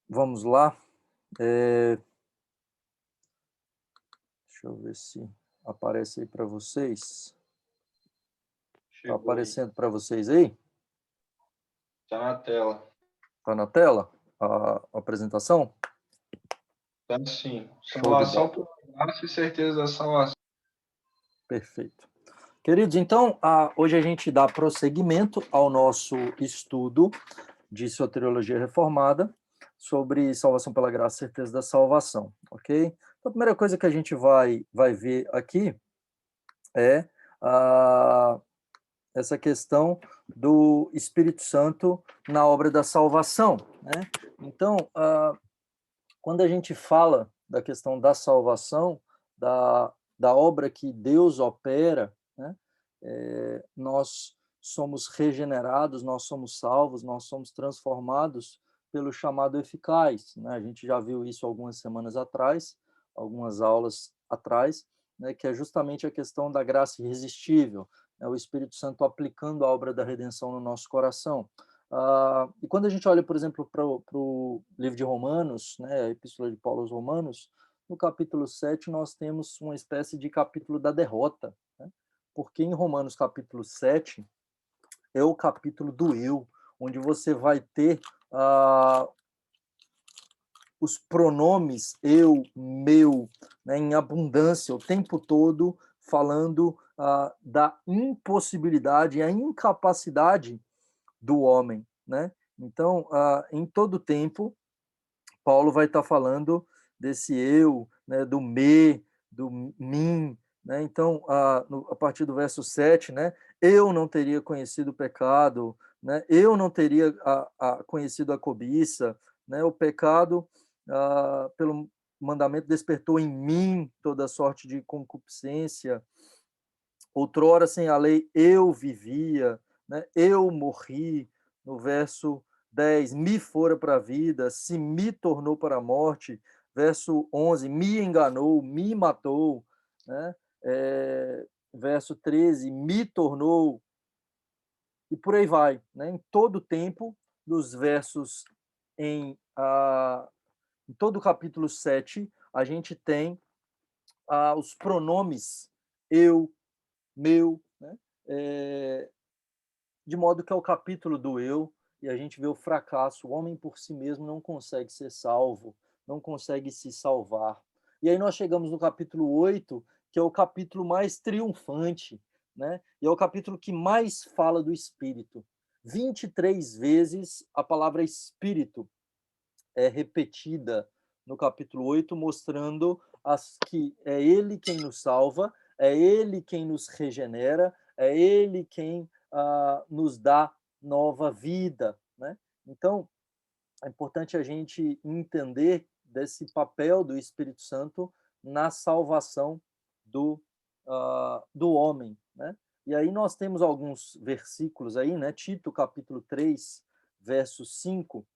Vamos lá. É, Deixa eu ver se aparece aí para vocês. Está Chegou aí. aparecendo para vocês aí? Tá na tela. Está na tela a apresentação? Tá sim. Show de Salvação bola. por graça e certeza da salvação. Perfeito. Queridos, então, hoje a gente dá prosseguimento ao nosso estudo de soteriologia reformada sobre salvação pela graça e certeza da salvação, ok? Então, a primeira coisa que a gente vai ver aqui é a essa questão do Espírito Santo na obra da salvação, né? Então, quando a gente fala da questão da salvação, da obra que Deus opera, né? Nós somos regenerados, nós somos salvos, nós somos transformados pelo chamado eficaz, né? A gente já viu isso algumas semanas atrás, algumas aulas atrás, né? Que é justamente a questão da graça irresistível, né? O Espírito Santo aplicando a obra da redenção no nosso coração. E quando a gente olha, por exemplo, para o livro de Romanos, né, a Epístola de Paulo aos Romanos, no capítulo 7 nós temos uma espécie de capítulo da derrota, né? Porque em Romanos capítulo 7 é o capítulo do eu, onde você vai ter uh, os pronomes eu, meu, né, em abundância o tempo todo, falando da impossibilidade, a incapacidade do homem, né? Então, em todo tempo, Paulo vai estar falando desse eu, né, do me, do mim, né? Então, a partir do verso 7, né, eu não teria conhecido o pecado, né? Eu não teria conhecido a cobiça, né? O pecado, pelo mandamento, despertou em mim toda sorte de concupiscência. Outrora, sem a lei, eu vivia, né? Eu morri, no verso 10, me fora para a vida, se me tornou para a morte, verso 11, me enganou, me matou, né? Verso 13, me tornou, e por aí vai, né? Em todo o tempo, dos versos em, em todo o capítulo 7, a gente tem os pronomes eu, meu, né? É, de modo que é o capítulo do eu, e a gente vê o fracasso. O homem por si mesmo não consegue ser salvo, não consegue se salvar. E aí nós chegamos no capítulo 8, que é o capítulo mais triunfante, né? E é o capítulo que mais fala do Espírito. 23 vezes a palavra Espírito é repetida no capítulo 8, mostrando que é Ele quem nos salva, é Ele quem nos regenera, é Ele quem nos dá nova vida, né? Então, é importante a gente entender desse papel do Espírito Santo na salvação do homem, né? E aí nós temos alguns versículos aí, né? Tito, capítulo 3, verso 5,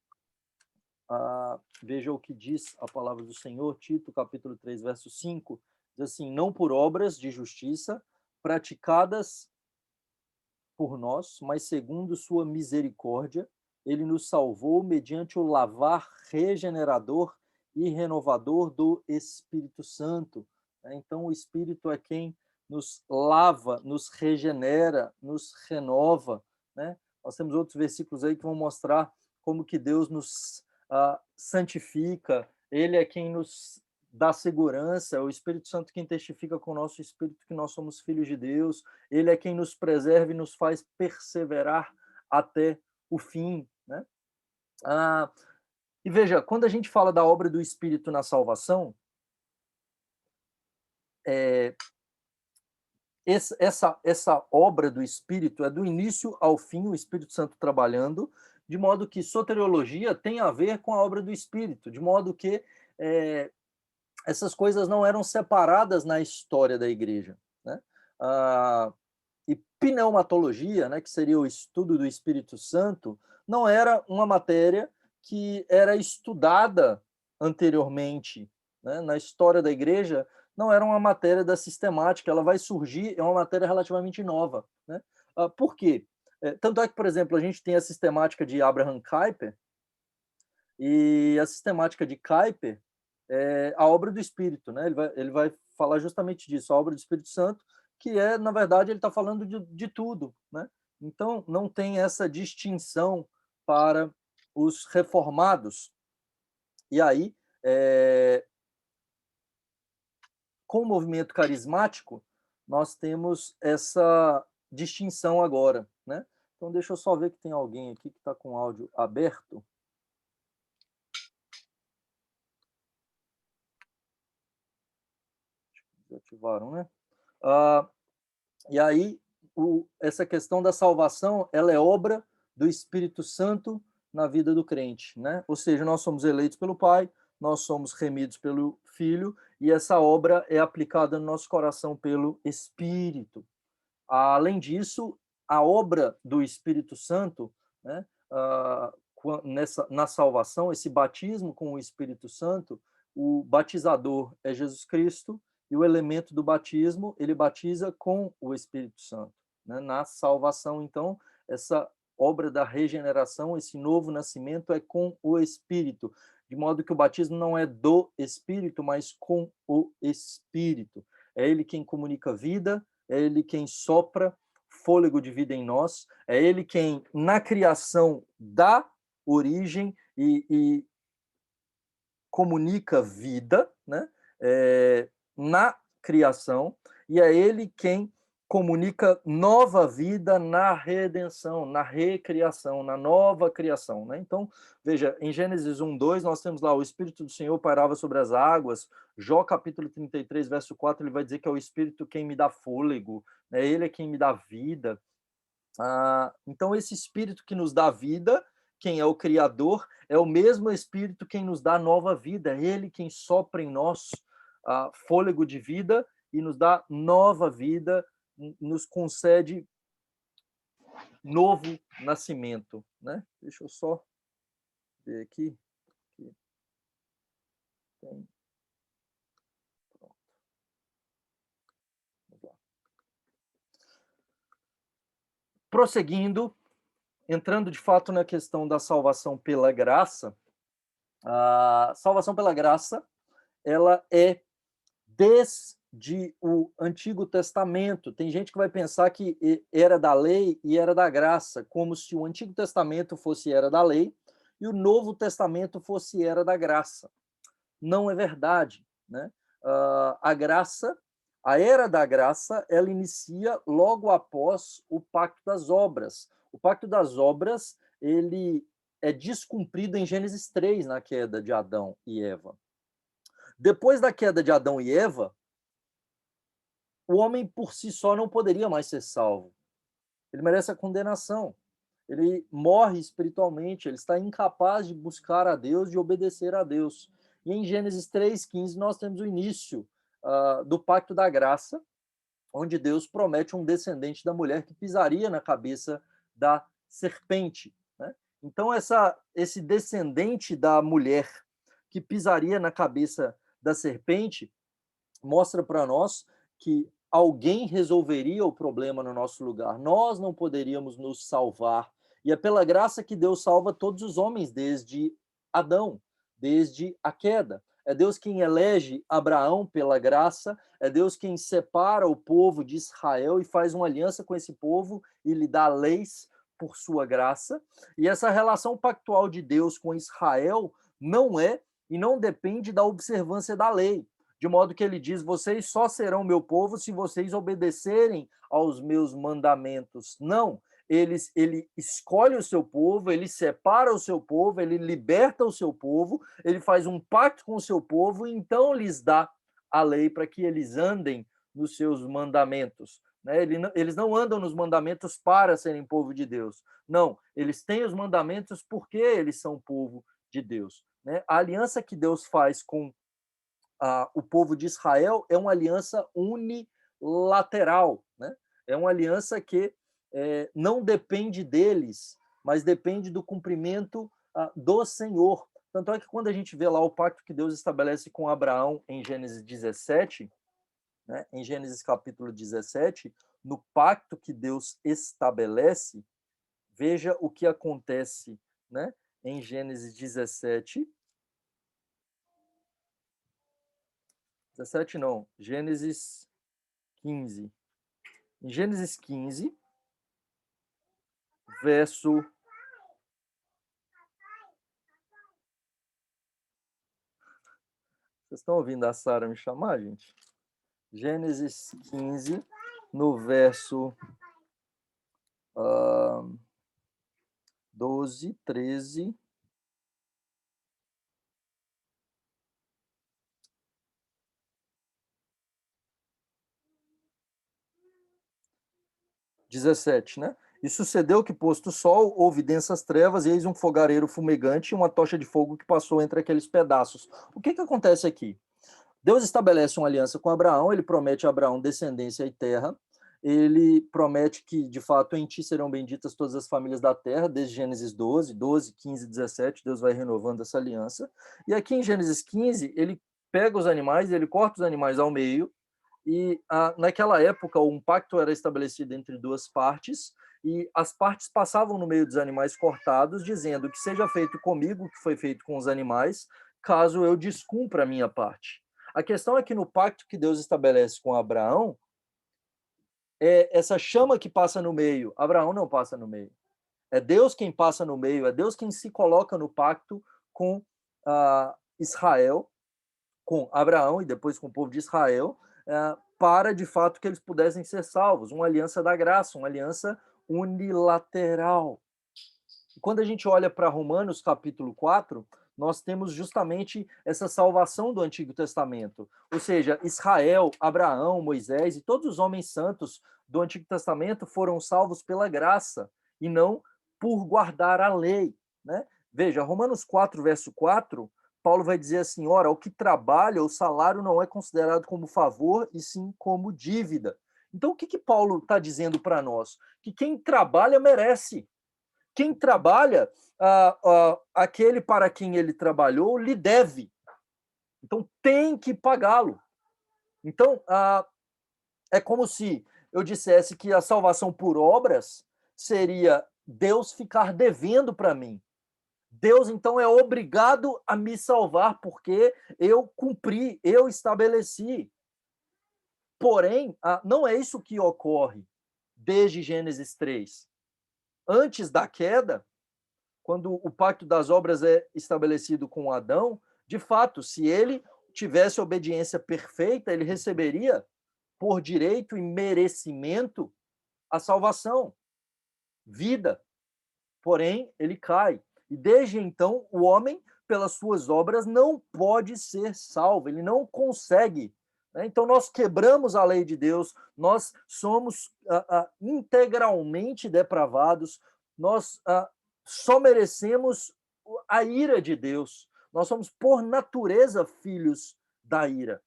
veja o que diz a palavra do Senhor, Tito, capítulo 3, verso 5, diz assim: não por obras de justiça praticadas por nós, mas segundo sua misericórdia, ele nos salvou mediante o lavar regenerador e renovador do Espírito Santo. Então, o Espírito é quem nos lava, nos regenera, nos renova, né? Nós temos outros versículos aí que vão mostrar como que Deus nos santifica, ele é quem nos dá segurança, é o Espírito Santo quem testifica com o nosso espírito que nós somos filhos de Deus, ele é quem nos preserva e nos faz perseverar até o fim, né? Ah, e veja, quando a gente fala da obra do Espírito na salvação, é, essa obra do Espírito é do início ao fim, o Espírito Santo trabalhando, de modo que soteriologia tem a ver com a obra do Espírito, de modo que essas coisas não eram separadas na história da igreja, né? Ah, e pneumatologia, né, que seria o estudo do Espírito Santo, não era uma matéria que era estudada anteriormente, né? Na história da igreja, não era uma matéria da sistemática, ela vai surgir, é uma matéria relativamente nova, né? Por quê? Tanto é que, por exemplo, a gente tem a sistemática de Abraham Kuyper, E a sistemática de Kuyper é a obra do Espírito, né? Ele vai falar justamente disso, a obra do Espírito Santo, que é, na verdade, ele está falando de tudo, né? Então, não tem essa distinção para os reformados. E aí, com o movimento carismático, nós temos essa distinção agora, né? Então, deixa eu só ver que tem alguém aqui que está com o áudio aberto. Desativaram, né? E aí, essa questão da salvação, ela é obra do Espírito Santo na vida do crente, né? Ou seja, nós somos eleitos pelo Pai, nós somos remidos pelo Filho, e essa obra é aplicada no nosso coração pelo Espírito. Além disso, a obra do Espírito Santo, né, na salvação, esse batismo com o Espírito Santo, o batizador é Jesus Cristo, e o elemento do batismo, ele batiza com o Espírito Santo. Né? Na salvação, então, essa obra da regeneração, esse novo nascimento é com o Espírito, de modo que o batismo não é do Espírito, mas com o Espírito. É ele quem comunica vida, é ele quem sopra fôlego de vida em nós, é ele quem, na criação, dá origem e comunica vida, né? Na criação, e é ele quem comunica nova vida na redenção, na recriação, na nova criação, né? Então, veja, em Gênesis 1:2, nós temos lá o Espírito do Senhor pairava sobre as águas. Jó capítulo 33, verso 4, ele vai dizer que é o Espírito quem me dá fôlego, né? Ele é quem me dá vida. Então, esse Espírito que nos dá vida, quem é o Criador, é o mesmo Espírito quem nos dá nova vida, é ele quem sopra em nós fôlego de vida e nos dá nova vida, nos concede novo nascimento, né? Deixa eu só ver aqui. Tem. Pronto. Vamos lá. Prosseguindo, entrando de fato na questão da salvação pela graça, a salvação pela graça, ela é desde o Antigo Testamento. Tem gente que vai pensar que era da lei e era da graça, como se o Antigo Testamento fosse era da lei e o Novo Testamento fosse era da graça. Não é verdade, né? A graça, a era da graça, ela inicia logo após o Pacto das Obras. O Pacto das Obras, ele é descumprido em Gênesis 3, na queda de Adão e Eva. Depois da queda de Adão e Eva, o homem por si só não poderia mais ser salvo. Ele merece a condenação. Ele morre espiritualmente, ele está incapaz de buscar a Deus, de obedecer a Deus. E em Gênesis 3:15 nós temos o início do pacto da graça, onde Deus promete um descendente da mulher que pisaria na cabeça da serpente. Né? Então, esse descendente da mulher que pisaria na cabeça da serpente mostra para nós que alguém resolveria o problema no nosso lugar. Nós não poderíamos nos salvar. E é pela graça que Deus salva todos os homens desde Adão, desde a queda. É Deus quem elege Abraão pela graça, é Deus quem separa o povo de Israel e faz uma aliança com esse povo e lhe dá leis por sua graça. E essa relação pactual de Deus com Israel não é e não depende da observância da lei, de modo que ele diz: vocês só serão meu povo se vocês obedecerem aos meus mandamentos. Não, ele escolhe o seu povo, ele separa o seu povo, ele liberta o seu povo, ele faz um pacto com o seu povo e então lhes dá a lei para que eles andem nos seus mandamentos. Né? Eles não andam nos mandamentos para serem povo de Deus. Não, eles têm os mandamentos porque eles são povo de Deus. Né? A aliança que Deus faz com o povo de Israel é uma aliança unilateral, né? É uma aliança que não depende deles, mas depende do cumprimento do Senhor. Tanto é que quando a gente vê lá o pacto que Deus estabelece com Abraão em Gênesis 17, né, em Gênesis capítulo 17, no pacto que Deus estabelece, veja o que acontece, né? em Gênesis 17. 17 não, Gênesis 15. Em Gênesis 15, verso... Vocês estão ouvindo a Sara me chamar, gente? Gênesis 15, no verso 12, 13... 17, né? E sucedeu que, posto o sol, houve densas trevas, e eis um fogareiro fumegante e uma tocha de fogo que passou entre aqueles pedaços. O que acontece aqui? Deus estabelece uma aliança com Abraão, ele promete a Abraão descendência e terra, ele promete que, de fato, em ti serão benditas todas as famílias da terra, desde Gênesis 12, 15, 17, Deus vai renovando essa aliança. E aqui em Gênesis 15, ele pega os animais, ele corta os animais ao meio, e naquela época um pacto era estabelecido entre duas partes, e as partes passavam no meio dos animais cortados, dizendo que seja feito comigo o que foi feito com os animais, caso eu descumpra a minha parte. A questão é que no pacto que Deus estabelece com Abraão, essa chama que passa no meio, Abraão não passa no meio. É Deus quem passa no meio, é Deus quem se coloca no pacto com Israel, com Abraão e depois com o povo de Israel, para, de fato, que eles pudessem ser salvos. Uma aliança da graça, uma aliança unilateral. E quando a gente olha para Romanos capítulo 4, nós temos justamente essa salvação do Antigo Testamento. Ou seja, Israel, Abraão, Moisés e todos os homens santos do Antigo Testamento foram salvos pela graça e não por guardar a lei, né? Veja, Romanos 4, verso 4, Paulo vai dizer assim, ora, o que trabalha, o salário não é considerado como favor, e sim como dívida. Então, o que Paulo está dizendo para nós? Que quem trabalha merece. Quem trabalha, aquele para quem ele trabalhou, lhe deve. Então, tem que pagá-lo. Então, é como se eu dissesse que a salvação por obras seria Deus ficar devendo para mim. Deus, então, é obrigado a me salvar, porque eu cumpri, eu estabeleci. Porém, não é isso que ocorre desde Gênesis 3. Antes da queda, quando o pacto das obras é estabelecido com Adão, de fato, se ele tivesse obediência perfeita, ele receberia, por direito e merecimento, a salvação, vida. Porém, ele cai. E desde então, o homem, pelas suas obras, não pode ser salvo, ele não consegue. Então, nós quebramos a lei de Deus, nós somos integralmente depravados, nós só merecemos a ira de Deus. Nós somos, por natureza, filhos da ira.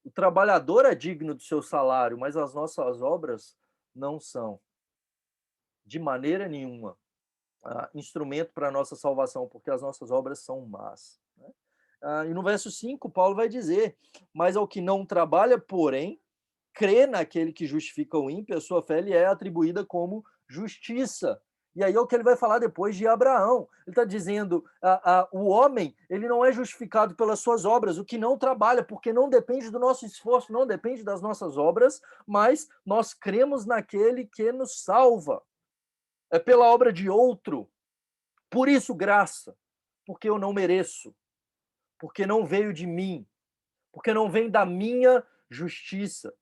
O trabalhador é digno do seu salário, mas as nossas obras não são. De maneira nenhuma. Instrumento para a nossa salvação, porque as nossas obras são más. Né? E no verso 5, Paulo vai dizer, mas ao que não trabalha, porém, crê naquele que justifica o ímpio, a sua fé lhe é atribuída como justiça. E aí é o que ele vai falar depois de Abraão. Ele está dizendo, o homem, ele não é justificado pelas suas obras, o que não trabalha, porque não depende do nosso esforço, não depende das nossas obras, mas nós cremos naquele que nos salva. É pela obra de outro. Por isso, graça, porque eu não mereço, porque não veio de mim, porque não vem da minha justiça,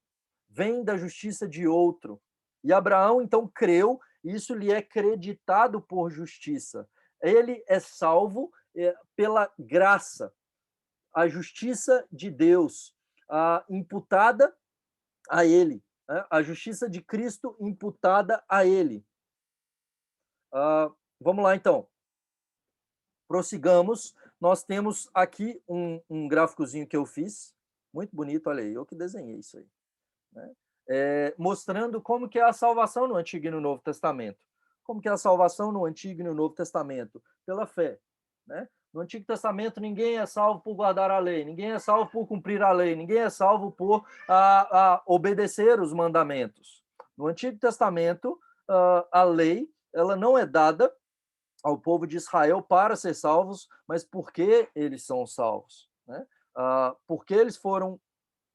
vem da justiça de outro. E Abraão, então, creu, e isso lhe é creditado por justiça. Ele é salvo pela graça, a justiça de Deus imputada a ele, né? A justiça de Cristo imputada a ele. Vamos lá, então. Prossigamos. Nós temos aqui um gráficozinho que eu fiz, muito bonito, olha aí, eu que desenhei isso aí, né? Mostrando como que é a salvação no Antigo e no Novo Testamento. Como que é a salvação no Antigo e no Novo Testamento? Pela fé, né? No Antigo Testamento, ninguém é salvo por guardar a lei, ninguém é salvo por cumprir a lei, ninguém é salvo por obedecer os mandamentos. No Antigo Testamento, a lei ela não é dada ao povo de Israel para ser salvos, mas por que eles são salvos, né? Porque eles foram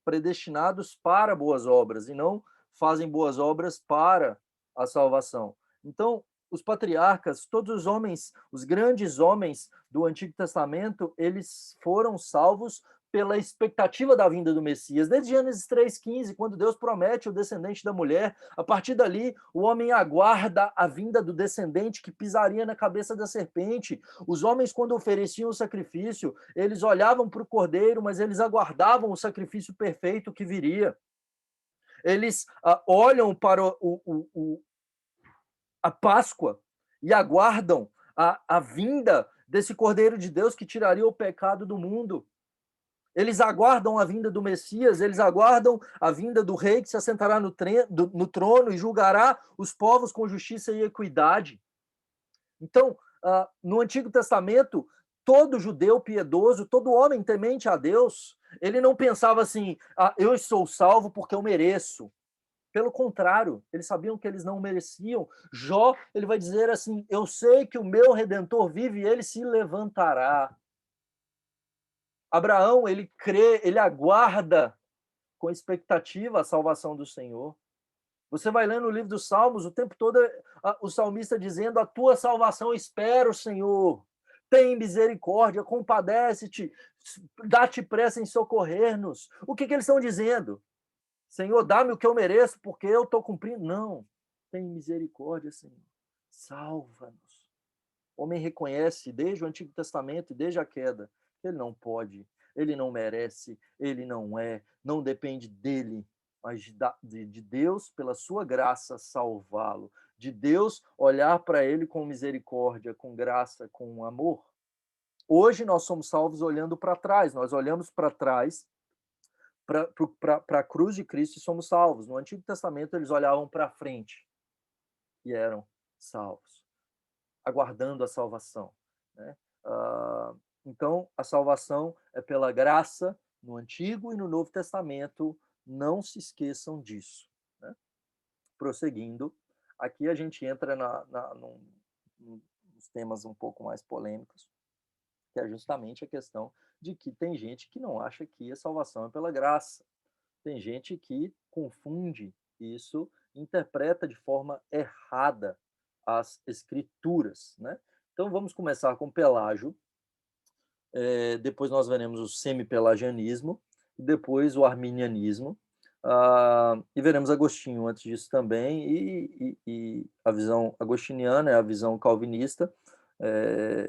predestinados para boas obras e não fazem boas obras para a salvação. Então, os patriarcas, todos os homens, os grandes homens do Antigo Testamento, eles foram salvos pela expectativa da vinda do Messias. Desde Gênesis 3,15, quando Deus promete o descendente da mulher, a partir dali, o homem aguarda a vinda do descendente que pisaria na cabeça da serpente. Os homens, quando ofereciam o sacrifício, eles olhavam para o cordeiro, mas eles aguardavam o sacrifício perfeito que viria. Eles olham para a Páscoa e aguardam a vinda desse Cordeiro de Deus que tiraria o pecado do mundo. Eles aguardam a vinda do Messias, eles aguardam a vinda do rei que se assentará no trono e julgará os povos com justiça e equidade. Então, no Antigo Testamento, todo judeu piedoso, todo homem temente a Deus, ele não pensava assim, eu sou salvo porque eu mereço. Pelo contrário, eles sabiam que eles não mereciam. Jó, ele vai dizer assim, eu sei que o meu Redentor vive e ele se levantará. Abraão, ele crê, ele aguarda com expectativa a salvação do Senhor. Você vai lendo o livro dos Salmos, o tempo todo o salmista dizendo, a tua salvação espero, Senhor. Tem misericórdia, compadece-te, dá-te pressa em socorrer-nos. O que eles estão dizendo? Senhor, dá-me o que eu mereço, porque eu estou cumprindo. Não, tem misericórdia, Senhor. Salva-nos. O homem reconhece, desde o Antigo Testamento e desde a queda, que ele não pode, ele não merece, ele não depende dele, mas de Deus, pela sua graça, salvá-lo. De Deus olhar para ele com misericórdia, com graça, com amor. Hoje nós somos salvos olhando para trás, nós olhamos para trás, para a cruz de Cristo e somos salvos. No Antigo Testamento eles olhavam para frente e eram salvos, aguardando a salvação, né? Então, a salvação é pela graça no Antigo e no Novo Testamento, não se disso, né? Prosseguindo, aqui a gente entra nos temas um pouco mais polêmicos, que é justamente a questão de que tem gente que não acha que a salvação é pela graça. Tem gente que confunde isso, interpreta de forma errada as escrituras, né? Então vamos começar com Pelágio, depois nós veremos o semi-pelagianismo, e depois o arminianismo, e veremos Agostinho antes disso também, e a visão agostiniana é a visão calvinista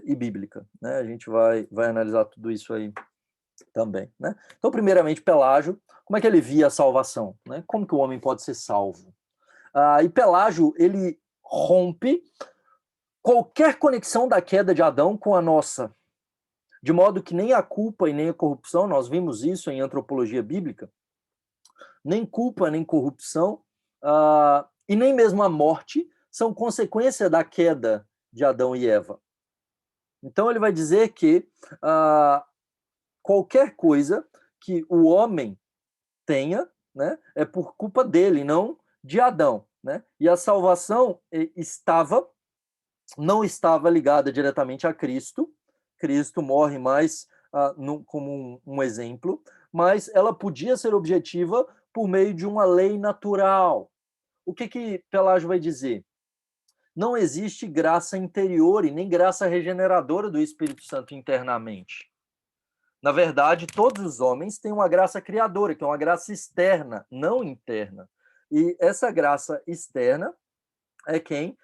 e bíblica, né? A gente vai analisar tudo isso aí também, né? Então, primeiramente, Pelágio, como é que ele via a salvação, né? Como que o homem pode ser salvo? E Pelágio, ele rompe qualquer conexão da queda de Adão com a nossa, de modo que nem a culpa e nem a corrupção, nós vimos isso em antropologia bíblica, nem culpa nem corrupção, e nem mesmo a morte são consequência da queda de Adão e Eva. Então ele vai dizer que qualquer coisa que o homem tenha, né, é por culpa dele, não de Adão, né? E a salvação não estava ligada diretamente a Cristo. Cristo morre mais como um exemplo, mas ela podia ser objetiva por meio de uma lei natural. O que Pelágio vai dizer? Não existe graça interior e nem graça regeneradora do Espírito Santo internamente. Na verdade, todos os homens têm uma graça criadora, que é uma graça externa, não interna. E essa graça externa é quem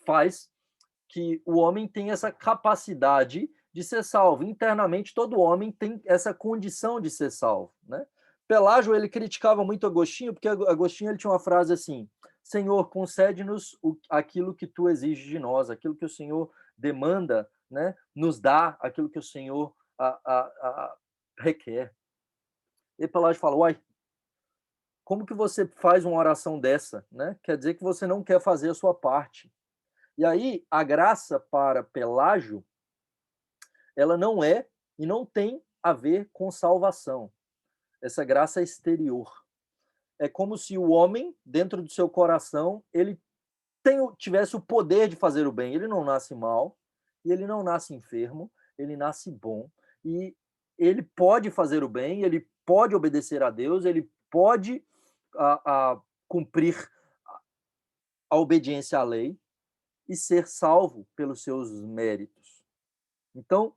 faz que o homem tenha essa capacidade de ser salvo. Internamente, todo homem tem essa condição de ser salvo, né? Pelágio, ele criticava muito Agostinho, porque Agostinho ele tinha uma frase assim, Senhor, concede-nos aquilo que tu exiges de nós, aquilo que o Senhor demanda, né? Nos dá aquilo que o Senhor requer. E Pelágio fala, uai, como que você faz uma oração dessa, né? Quer dizer que você não quer fazer a sua parte. E aí, a graça para Pelágio, ela não é e não tem a ver com salvação. Essa graça é exterior. É como se o homem, dentro do seu coração, ele tivesse o poder de fazer o bem. Ele não nasce mal, e ele não nasce enfermo, ele nasce bom, e ele pode fazer o bem, ele pode obedecer a Deus, ele pode cumprir a obediência à lei e ser salvo pelos seus méritos. Então,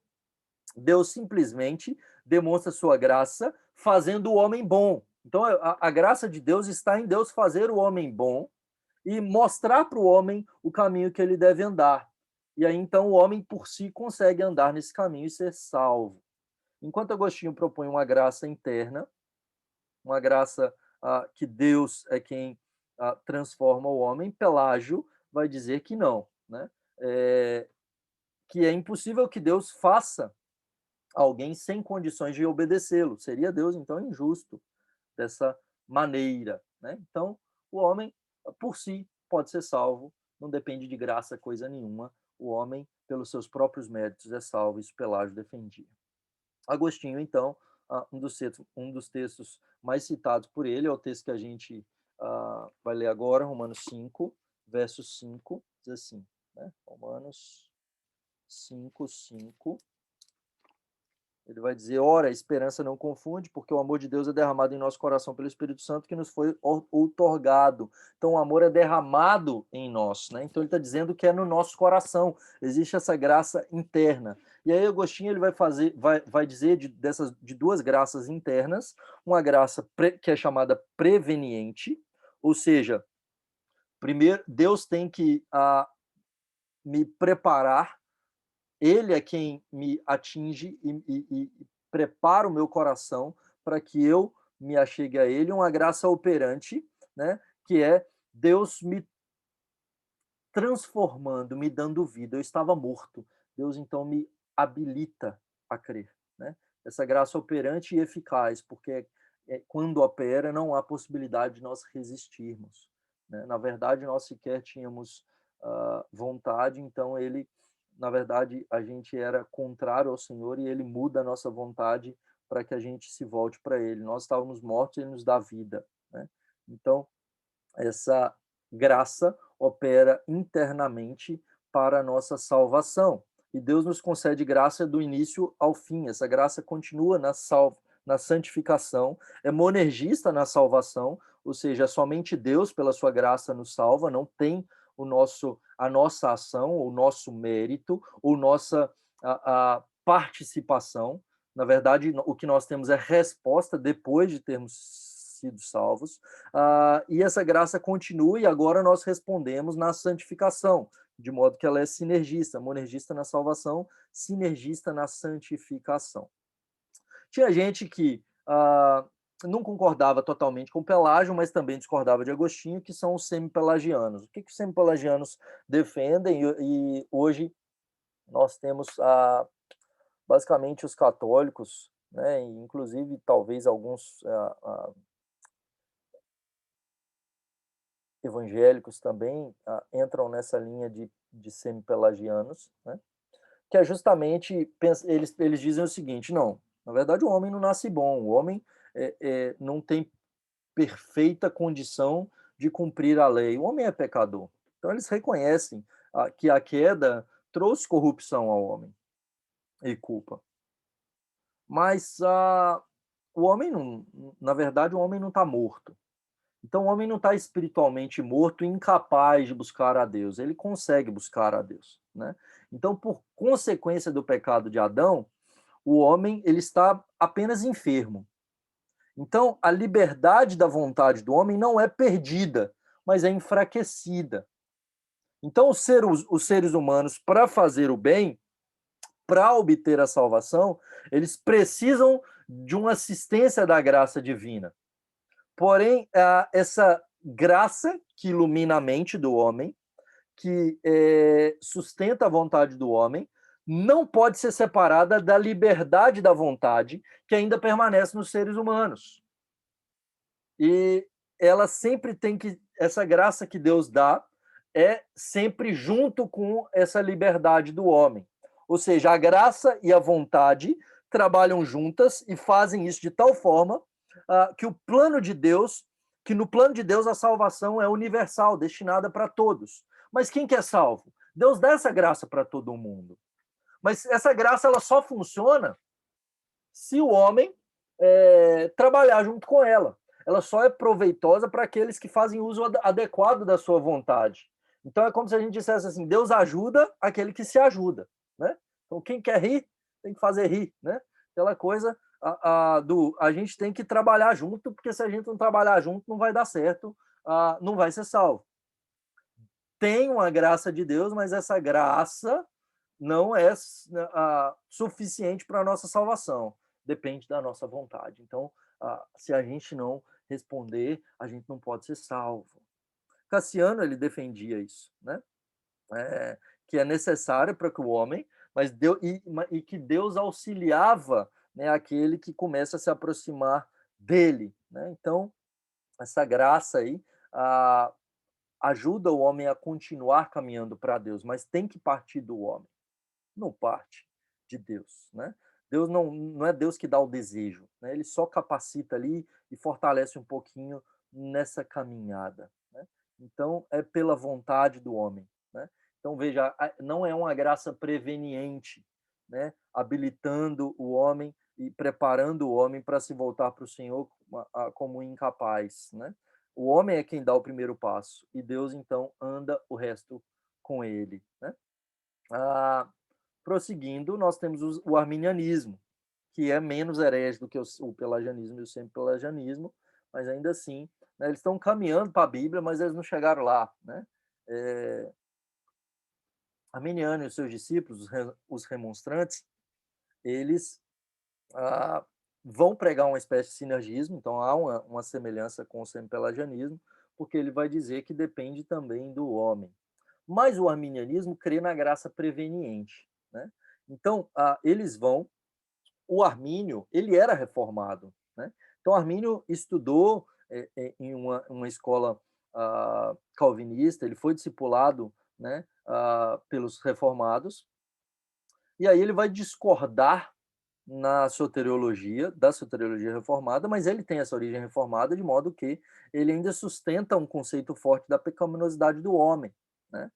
Deus simplesmente demonstra sua graça fazendo o homem bom. Então, a graça de Deus está em Deus fazer o homem bom e mostrar para o homem o caminho que ele deve andar. E aí, então, o homem por si consegue andar nesse caminho e ser salvo. Enquanto Agostinho propõe uma graça interna, uma graça que Deus é quem transforma o homem, Pelágio vai dizer que não, né? Que é impossível que Deus faça alguém sem condições de obedecê-lo. Seria Deus, então, injusto dessa maneira, né? Então, o homem, por si, pode ser salvo, não depende de graça coisa nenhuma. O homem, pelos seus próprios méritos, é salvo. Isso Pelágio defendia. Agostinho, então, um dos textos mais citados por ele é o texto que a gente vai ler agora, Romanos 5, verso 5, diz assim, né? Romanos 5, 5. Ele vai dizer, ora, a esperança não confunde, porque o amor de Deus é derramado em nosso coração pelo Espírito Santo que nos foi outorgado. Então, o amor é derramado em nós, né? Então, ele está dizendo que é no nosso coração. Existe essa graça interna. E aí, Agostinho ele vai dizer de duas graças internas, uma graça que é chamada preveniente, ou seja, primeiro, Deus tem que me preparar. Ele é quem me atinge e prepara o meu coração para que eu me achegue a ele, uma graça operante, né? Que é Deus me transformando, me dando vida. Eu estava morto. Deus, então, me habilita a crer, né? Essa graça operante e eficaz, porque quando opera, não há possibilidade de nós resistirmos, né? Na verdade, nós sequer tínhamos vontade, então ele... Na verdade, a gente era contrário ao Senhor e ele muda a nossa vontade para que a gente se volte para ele. Nós estávamos mortos e ele nos dá vida, né? Então, essa graça opera internamente para a nossa salvação. E Deus nos concede graça do início ao fim. Essa graça continua na santificação, é monergista na salvação, ou seja, somente Deus, pela sua graça, nos salva, não tem a nossa ação, o nosso mérito, ou nossa a participação. Na verdade, o que nós temos é resposta depois de termos sido salvos, e essa graça continua, e agora nós respondemos na santificação, de modo que ela é sinergista, monergista na salvação, sinergista na santificação. Tinha gente que não concordava totalmente com Pelágio, mas também discordava de Agostinho, que são os semipelagianos. O que os semipelagianos defendem? E hoje nós temos basicamente os católicos, né, inclusive talvez alguns evangélicos também entram nessa linha de semipelagianos, né, que é justamente, eles dizem o seguinte, não, na verdade o homem não nasce bom, o homem não tem perfeita condição de cumprir a lei, o homem é pecador. Então eles reconhecem que a queda trouxe corrupção ao homem e culpa. Mas o homem não, na verdade o homem não está morto. Então, o homem não está espiritualmente morto e incapaz de buscar a Deus. Ele consegue buscar a Deus, né? Então, por consequência do pecado de Adão, o homem ele está apenas enfermo. Então, a liberdade da vontade do homem não é perdida, mas é enfraquecida. Então, os seres humanos, para fazer o bem, para obter a salvação, eles precisam de uma assistência da graça divina. Porém, essa graça que ilumina a mente do homem, que sustenta a vontade do homem, não pode ser separada da liberdade da vontade que ainda permanece nos seres humanos. E ela sempre tem que... Essa graça que Deus dá é sempre junto com essa liberdade do homem. Ou seja, a graça e a vontade trabalham juntas e fazem isso de tal forma que no plano de Deus a salvação é universal, destinada para todos. Mas quem que é salvo? Deus dá essa graça para todo mundo. Mas essa graça ela só funciona se o homem trabalhar junto com ela. Ela só é proveitosa para aqueles que fazem uso adequado da sua vontade. Então é como se a gente dissesse assim, Deus ajuda aquele que se ajuda, né? Então quem quer rir, tem que fazer rir, né? Aquela coisa a gente tem que trabalhar junto, porque se a gente não trabalhar junto, não vai dar certo, não vai ser salvo. Tem uma graça de Deus, mas essa graça não é suficiente para a nossa salvação. Depende da nossa vontade. Então, se a gente não responder, a gente não pode ser salvo. Cassiano, ele defendia isso, né? Que é necessário para que o homem, mas e que Deus auxiliava, né, aquele que começa a se aproximar dele, né? Então, essa graça aí ajuda o homem a continuar caminhando para Deus, mas tem que partir do homem, não parte de Deus, né? Deus não é Deus que dá o desejo, né? Ele só capacita ali e fortalece um pouquinho nessa caminhada, né? Então, é pela vontade do homem, né? Então, veja, não é uma graça preveniente, né? Habilitando o homem e preparando o homem para se voltar para o Senhor como incapaz, né? O homem é quem dá o primeiro passo e Deus, então, anda o resto com ele, né? Prosseguindo, nós temos o arminianismo, que é menos herege do que o pelagianismo e o semi-pelagianismo, mas ainda assim, né, eles estão caminhando para a Bíblia, mas eles não chegaram lá, né? Arminiano e os seus discípulos, os remonstrantes, eles vão pregar uma espécie de sinergismo, então há uma semelhança com o semi-pelagianismo, porque ele vai dizer que depende também do homem. Mas o arminianismo crê na graça preveniente, né? Então, eles vão... O Armínio, ele era reformado, né? Então, Armínio estudou em uma escola calvinista, ele foi discipulado, né, pelos reformados, e aí ele vai discordar da soteriologia reformada, mas ele tem essa origem reformada, de modo que ele ainda sustenta um conceito forte da pecaminosidade do homem, né?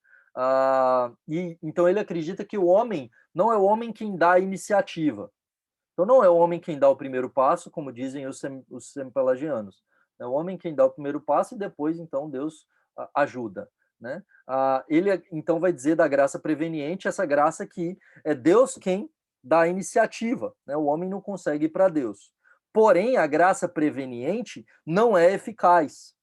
E então ele acredita que o homem não é o homem quem dá a iniciativa. Então não é o homem quem dá o primeiro passo, como dizem os semi-pelagianos. É o homem quem dá o primeiro passo e depois então Deus ajuda, né? Ele então vai dizer da graça preveniente, essa graça que é Deus quem dá a iniciativa, né? O homem não consegue ir para Deus. Porém, a graça preveniente não é eficaz.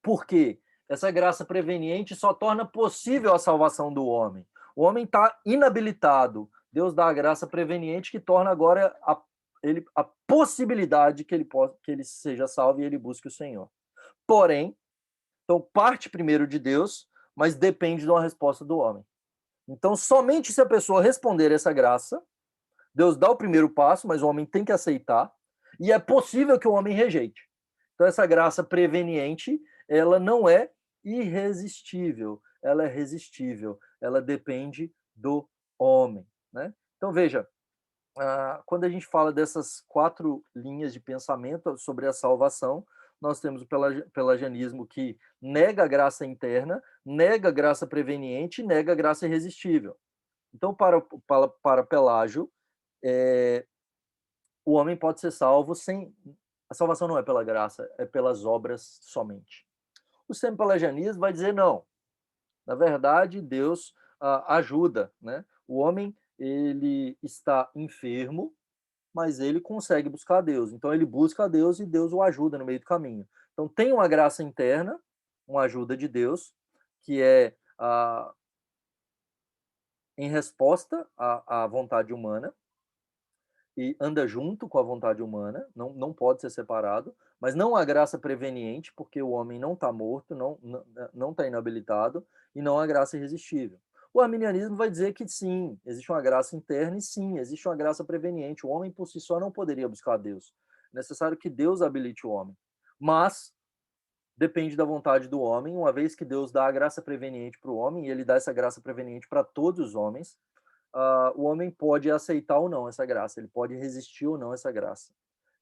Por quê? Essa graça preveniente só torna possível a salvação do homem. O homem está inabilitado. Deus dá a graça preveniente que torna agora a possibilidade que ele seja salvo e ele busque o Senhor. Porém, então parte primeiro de Deus, mas depende de uma resposta do homem. Então, somente se a pessoa responder essa graça, Deus dá o primeiro passo, mas o homem tem que aceitar, e é possível que o homem rejeite. Então, essa graça preveniente, ela não é irresistível, ela é resistível, ela depende do homem, né? Então, veja, quando a gente fala dessas 4 linhas de pensamento sobre a salvação, nós temos o pelagianismo que nega a graça interna, nega a graça preveniente, nega a graça irresistível. Então, para Pelágio, o homem pode ser salvo sem... A salvação não é pela graça, é pelas obras somente. O semi-pelagianismo vai dizer não. Na verdade, Deus ajuda, né? O homem, ele está enfermo, mas ele consegue buscar a Deus. Então, ele busca a Deus e Deus o ajuda no meio do caminho. Então, tem uma graça interna, uma ajuda de Deus, que é em resposta à vontade humana, e anda junto com a vontade humana, não pode ser separado, mas não há graça preveniente, porque o homem não está morto, não está inabilitado, e não há graça irresistível. O arminianismo vai dizer que sim, existe uma graça interna e sim, existe uma graça preveniente. O homem por si só não poderia buscar Deus. É necessário que Deus habilite o homem. Mas depende da vontade do homem, uma vez que Deus dá a graça preveniente para o homem, e ele dá essa graça preveniente para todos os homens, o homem pode aceitar ou não essa graça, ele pode resistir ou não essa graça.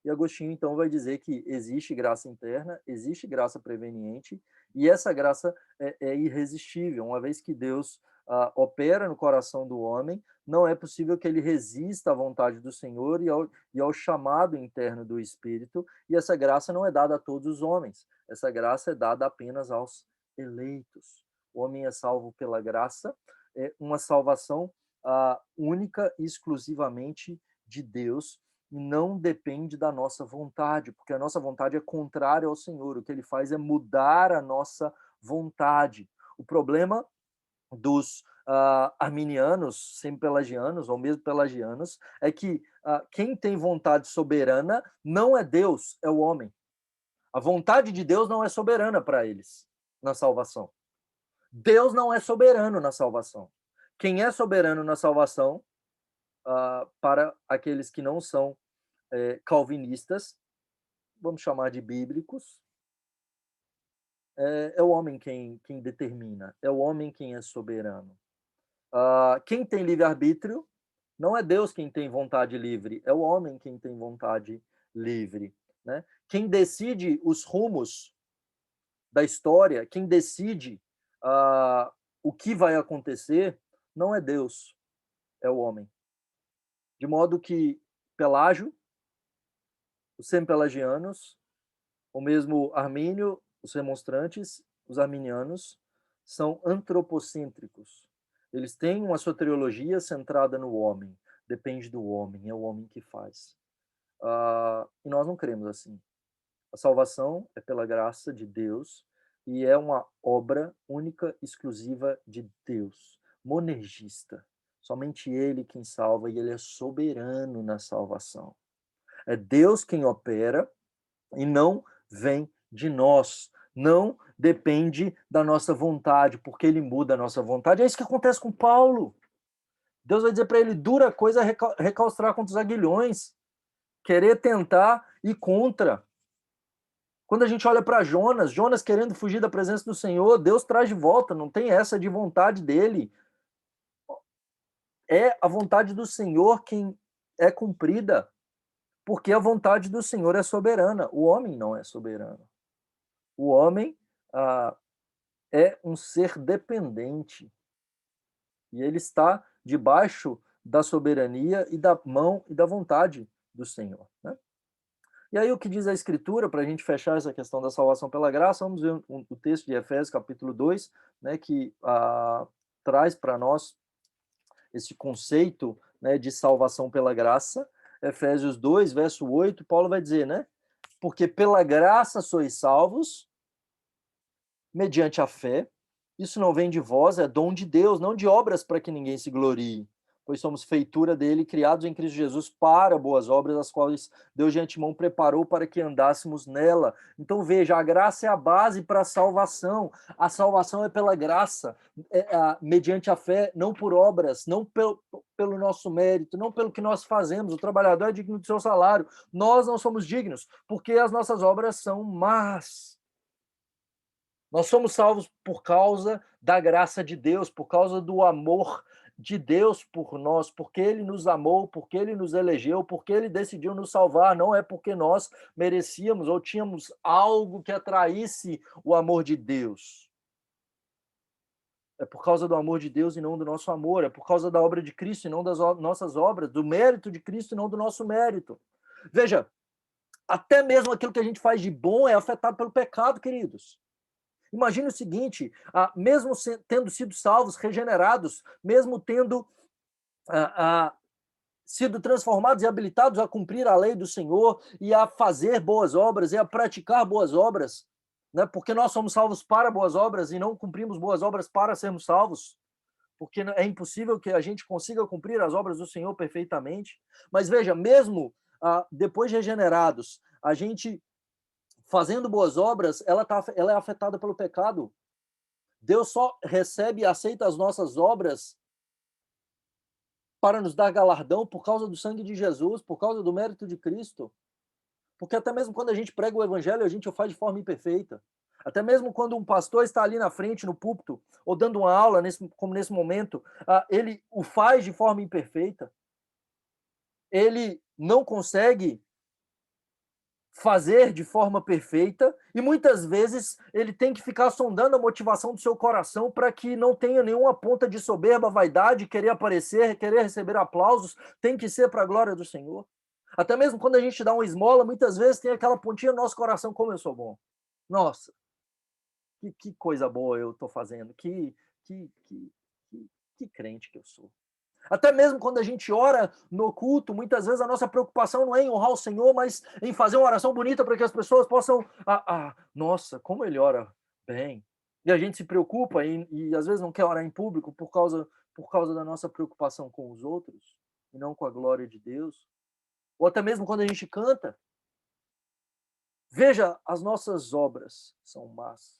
E Agostinho, então, vai dizer que existe graça interna, existe graça preveniente, e essa graça é irresistível. Uma vez que Deus opera no coração do homem, não é possível que ele resista à vontade do Senhor e ao chamado interno do Espírito, e essa graça não é dada a todos os homens, essa graça é dada apenas aos eleitos. O homem é salvo pela graça, é uma salvação única e exclusivamente de Deus, e não depende da nossa vontade, porque a nossa vontade é contrária ao Senhor. O que ele faz é mudar a nossa vontade. O problema dos arminianos, semi-pelagianos ou mesmo pelagianos, é que quem tem vontade soberana não é Deus, é o homem. A vontade de Deus não é soberana para eles na salvação. Deus não é soberano na salvação. Quem é soberano na salvação, para aqueles que não são calvinistas, vamos chamar de bíblicos, é o homem quem determina, é o homem quem é soberano. Quem tem livre-arbítrio não é Deus quem tem vontade livre, é o homem quem tem vontade livre. Né? Quem decide os rumos da história, quem decide o que vai acontecer, não é Deus, é o homem. De modo que Pelágio, os semi-pelagianos, o mesmo Armínio, os remonstrantes, os arminianos, são antropocêntricos. Eles têm uma soteriologia centrada no homem, depende do homem, é o homem que faz. E nós não cremos assim. A salvação é pela graça de Deus e é uma obra única, exclusiva de Deus, monergista. Somente Ele quem salva e Ele é soberano na salvação. É Deus quem opera e não vem de nós. Não depende da nossa vontade, porque Ele muda a nossa vontade. É isso que acontece com Paulo. Deus vai dizer para ele, dura coisa recalcitrar contra os aguilhões, querer tentar ir contra. Quando a gente olha para Jonas querendo fugir da presença do Senhor, Deus traz de volta, não tem essa de vontade dele. É a vontade do Senhor quem é cumprida, porque a vontade do Senhor é soberana, o homem não é soberano. O homem é um ser dependente, e ele está debaixo da soberania e da mão e da vontade do Senhor. Né? E aí o que diz a Escritura, para a gente fechar essa questão da salvação pela graça, vamos ver o texto de Efésios, capítulo 2, né, que traz para nós esse conceito, né, de salvação pela graça. Efésios 2, verso 8, Paulo vai dizer, né? Porque pela graça sois salvos, mediante a fé. Isso não vem de vós, é dom de Deus, não de obras para que ninguém se glorie. Pois somos feitura dele, criados em Cristo Jesus para boas obras, as quais Deus de antemão preparou para que andássemos nela. Então veja, a graça é a base para a salvação. A salvação é pela graça, mediante a fé, não por obras, não pelo nosso mérito, não pelo que nós fazemos. O trabalhador é digno do seu salário. Nós não somos dignos, porque as nossas obras são más. Nós somos salvos por causa da graça de Deus, por causa do amor de Deus por nós, porque Ele nos amou, porque Ele nos elegeu, porque Ele decidiu nos salvar. Não é porque nós merecíamos ou tínhamos algo que atraísse o amor de Deus. É por causa do amor de Deus e não do nosso amor. É por causa da obra de Cristo e não das nossas obras, do mérito de Cristo e não do nosso mérito. Veja, até mesmo aquilo que a gente faz de bom é afetado pelo pecado, queridos. Imagine o seguinte, mesmo tendo sido salvos, regenerados, mesmo tendo sido transformados e habilitados a cumprir a lei do Senhor e a fazer boas obras e a praticar boas obras, né? Porque nós somos salvos para boas obras e não cumprimos boas obras para sermos salvos, porque é impossível que a gente consiga cumprir as obras do Senhor perfeitamente. Mas veja, mesmo depois de regenerados, a gente fazendo boas obras, ela é afetada pelo pecado. Deus só recebe e aceita as nossas obras para nos dar galardão por causa do sangue de Jesus, por causa do mérito de Cristo. Porque até mesmo quando a gente prega o evangelho, a gente o faz de forma imperfeita. Até mesmo quando um pastor está ali na frente, no púlpito, ou dando uma aula, como nesse momento, ele o faz de forma imperfeita. Ele não consegue fazer de forma perfeita, e muitas vezes ele tem que ficar sondando a motivação do seu coração para que não tenha nenhuma ponta de soberba, vaidade, querer aparecer, querer receber aplausos, tem que ser para a glória do Senhor. Até mesmo quando a gente dá uma esmola, muitas vezes tem aquela pontinha no nosso coração, como eu sou bom. Nossa, que coisa boa eu estou fazendo, que, que, que crente que eu sou. Até mesmo quando a gente ora no culto, muitas vezes a nossa preocupação não é em honrar o Senhor, mas em fazer uma oração bonita para que as pessoas possam. Nossa, como ele ora bem. E a gente se preocupa e às vezes não quer orar em público por causa da nossa preocupação com os outros e não com a glória de Deus. Ou até mesmo quando a gente canta. Veja, as nossas obras são más,